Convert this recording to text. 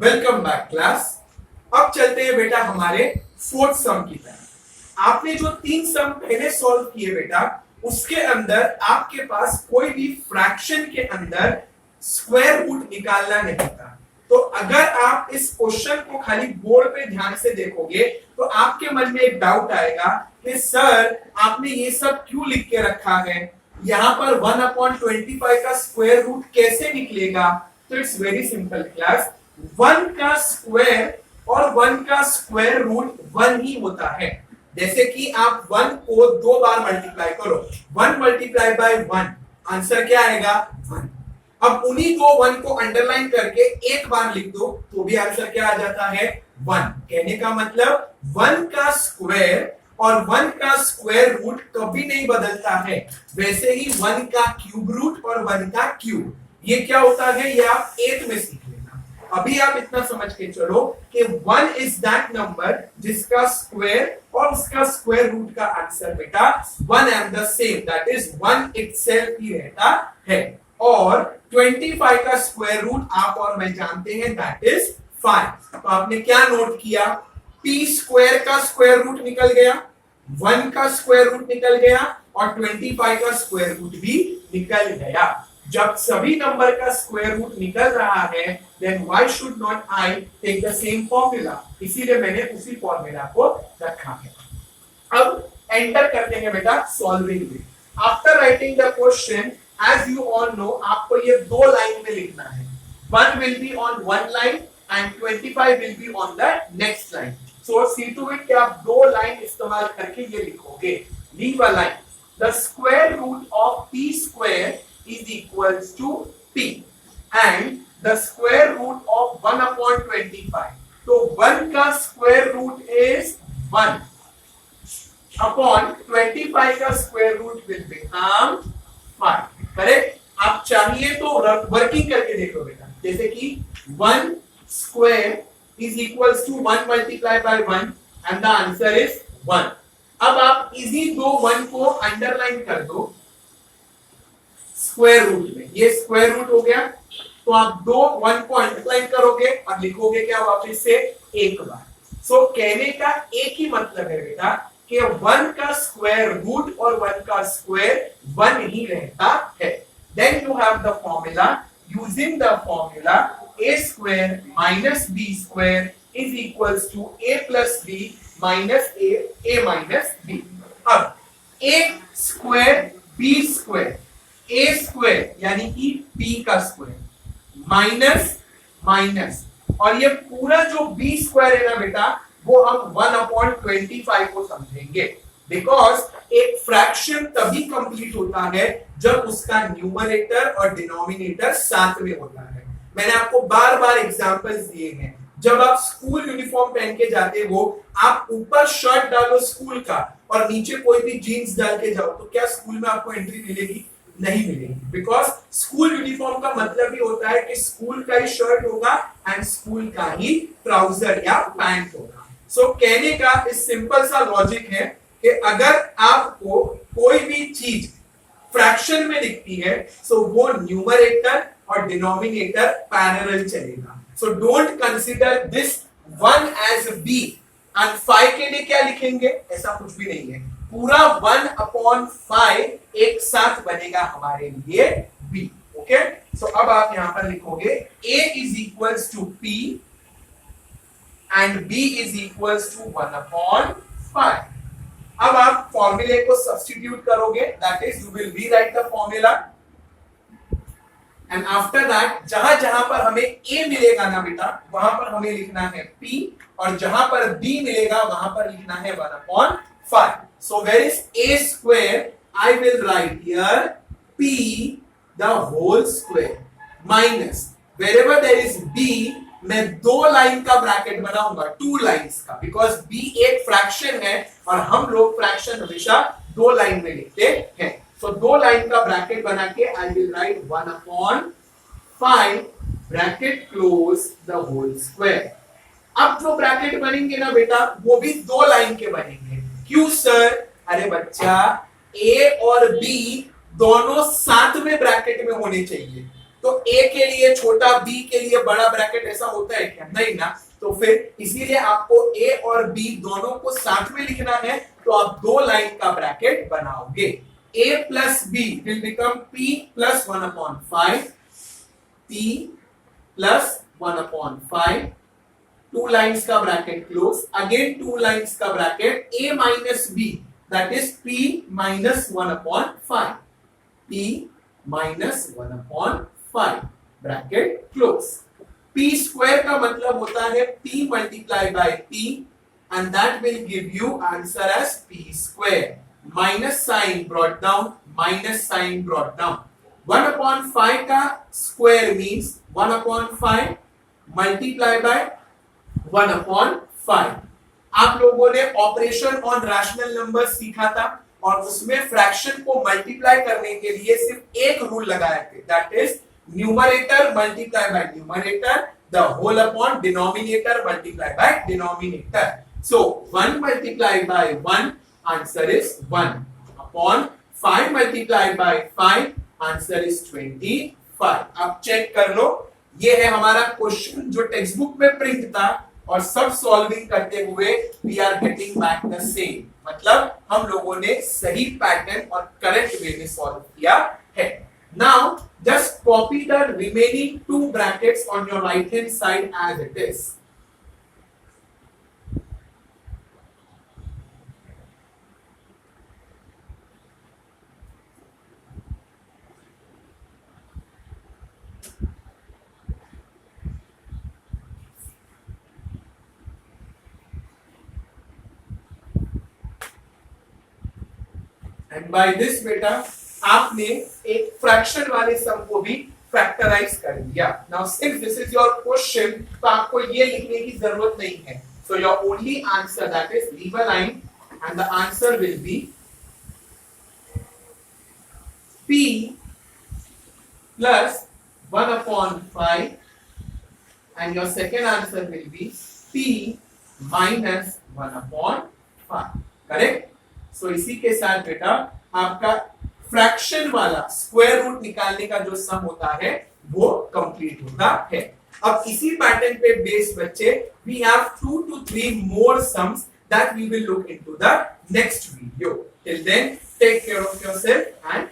Welcome back class. अब चलते हैं बेटा हमारे फोर्थ सम की तरफ। आपने जो 3 सम पहले सॉल्व किए बेटा, उसके अंदर आपके पास कोई भी फ्रैक्शन के अंदर स्क्वायर रूट निकालना नहीं था। तो अगर आप इस क्वेश्चन को खाली बोर्ड पे ध्यान से देखोगे तो आपके मन में एक डाउट आएगा कि सर आपने ये सब क्यों लिख के रखा है, यहाँ पर 1/25 का स्क्वायर रूट कैसे निकलेगा। तो इट्स वेरी सिंपल क्लास, 1 का स्क्वायर और 1 का स्क्वायर रूट 1 ही होता है। जैसे कि आप 1 को 2 बार मल्टीप्लाई करो, 1 मल्टीप्लाई बाय 1, आंसर क्या आएगा 1। अब उन्हीं को 1 को अंडरलाइन करके एक बार लिख दो तो भी आंसर क्या आ जाता है 1। कहने का मतलब 1 का स्क्वायर और 1 का स्क्वायर रूट कभी नहीं बदलता है। वैसे ही 1 का क्यूब रूट और 1 का क्यूब, ये क्या होता है ये आप 8 में सीख लेना। अभी आप इतना समझ के चलो कि 1 इज दैट नंबर जिसका स्क्वायर और उसका स्क्वायर रूट का आंसर बेटा 1 and the same, that is 1 itself ही रहता है। और 25 का स्क्वायर रूट आप और मैं जानते हैं, दैट इज 5। तो आपने क्या नोट किया, p स्क्वायर का स्क्वायर रूट निकल गया, 1 का स्क्वायर रूट निकल गया और 25 का स्क्वायर रूट भी निकल गया। जब सभी नंबर का स्क्वायर रूट निकल रहा है, then why should not I take the same formula? इसीलिए मैंने उसी फॉर्मूला को रखा है। अब एंटर करते हैं बेटा सॉल्विंग में। After writing the question, as you all know, आपको ये 2 लाइन में लिखना है। 1 will be on one line and 25 will be on the next line. So see to it कि आप 2 लाइन इस्तेमाल करके ये लिखोगे। Leave a line. The square root of p square is equals to p and the square root of 1/25. तो 1 का square root is 1 upon 25 का square root will become 5। करेक्ट। आप चाहिए तो वर्किंग करके देखो बेटा, जैसे कि 1 square is equals to 1 multiply by 1 and the answer is 1। अब आप इसी 2 1 को अंडरलाइन कर दो स्क्वायर रूट में, ये स्क्वायर रूट हो गया। तो आप 2 1 को अंडरलाइन करोगे और लिखोगे क्या वापस से एक बार। सो कहने का एक ही मतलब है बेटा कि 1 का स्क्वायर रूट और 1 का स्क्वायर 1 ही रहता है। Then you have the formula. Using the formula, a square minus b square is equals to a plus b minus a minus b. अब a square b square, a square यानी कि b का square minus minus, और ये पूरा जो b square है ना बेटा, वो हम 1/25 को समझेंगे। बिकॉज एक फ्रैक्शन तभी कंप्लीट होता है जब उसका न्यूमरेटर और डिनोमिनेटर साथ में होता है। मैंने आपको बार बार एग्जांपल्स दिए हैं। जब आप स्कूल यूनिफॉर्म पहन के जाते हो, आप ऊपर शर्ट डालो स्कूल का और नीचे कोई भी जीन्स डाल के जाओ, तो क्या स्कूल में आपको एंट्री मिलेगी? नहीं मिलेगी। बिकॉज स्कूल यूनिफॉर्म का मतलब ही होता है कि स्कूल का ही शर्ट होगा एंड स्कूल का ही ट्राउजर या पैंट होगा। सो कहने का इस सिंपल सा लॉजिक है कि अगर आपको कोई भी चीज फ्रैक्शन में दिखती है, सो वो न्यूमरेटर और डिनोमिनेटर पैरेलल चलेगा। So don't consider this 1 as b and 5 के लिए क्या लिखेंगे, ऐसा कुछ भी नहीं है। पूरा 1/5 एक साथ बनेगा हमारे लिए b। ओके, सो अब आप यहां पर लिखोगे a is equals to p and b is equals to 1/5। अब आप फॉर्मूले को सब्स्टिट्यूट करोगे, that is you will rewrite the formula and after that जहां जहां पर हमें a मिलेगा ना बेटा, वहां पर हमें लिखना है p, और जहां पर b मिलेगा वहां पर लिखना है 1/5। So where is a square, I will write here p the whole square minus wherever there is b, मैं 2 लाइन का ब्रैकेट बनाऊंगा, 2 लाइंस का, बिकॉज b एक फ्रैक्शन है और हम लोग फ्रैक्शन हमेशा 2 लाइन में लिखते हैं। सो 2 लाइन का ब्रैकेट बना के I will write 1/5 bracket close the whole square. अब जो ब्रैकेट बनेंगे ना बेटा, वो भी 2 लाइन के बनेंगे। क्यों सर? अरे बच्चा, a और b दोनों साथ में ब्रैकेट में होने चाहिए। तो ए के लिए छोटा, बी के लिए बड़ा ब्रैकेट, ऐसा होता है क्या? नहीं ना। तो फिर इसीलिए आपको ए और बी दोनों को साथ में लिखना है, तो आप दो लाइन का ब्रैकेट बनाओगे। A plus b will become p plus 1/5, p plus 1/5, two lines का bracket close, again two lines का bracket, a minus b that is p minus 1/5, p minus 1/5 bracket close. p square का मतलब होता है p multiply by p and that will give you answer as p square. Minus sign brought down, minus sign brought down. 1/5 का square means 1/5 multiply by 1/5। आप लोगों ने operation on rational number सीखा था और उसमें फ्रैक्शन को मल्टीप्लाई करने के लिए सिर्फ एक रूल लगाए थे, that is numerator multiply by numerator, the whole upon denominator multiply by denominator. So 1 multiply by 1 answer is 1 upon 5 multiply by 5 answer is 25। आप चेक कर लो, ये है हमारा क्वेश्चन जो टेक्स्ट बुक में प्रिंट था और सब सॉल्विंग करते हुए we are getting back the same, मतलब हम लोगों ने सही पैटर्न और करेक्ट वे में सॉल्व किया है। Now just copy the remaining two brackets on your right hand side as it is. And by this बेटा आपने एक फ्रैक्शन वाले सम को भी फैक्टराइज कर दिया। Now since this is your question, तो आपको ये लिखने की जरूरत नहीं है। So your only answer that is leave a line and the answer will be p plus 1/5 and your second answer will be p minus 1/5, correct. So इसी के साथ बेटा आपका फ्रैक्शन वाला स्क्वायर रूट निकालने का जो सम होता है वो कंप्लीट होता है। अब इसी पैटर्न पे बेस बच्चे we have 2 to 3 more sums that we will look into the next video. Till then, take care of yourself and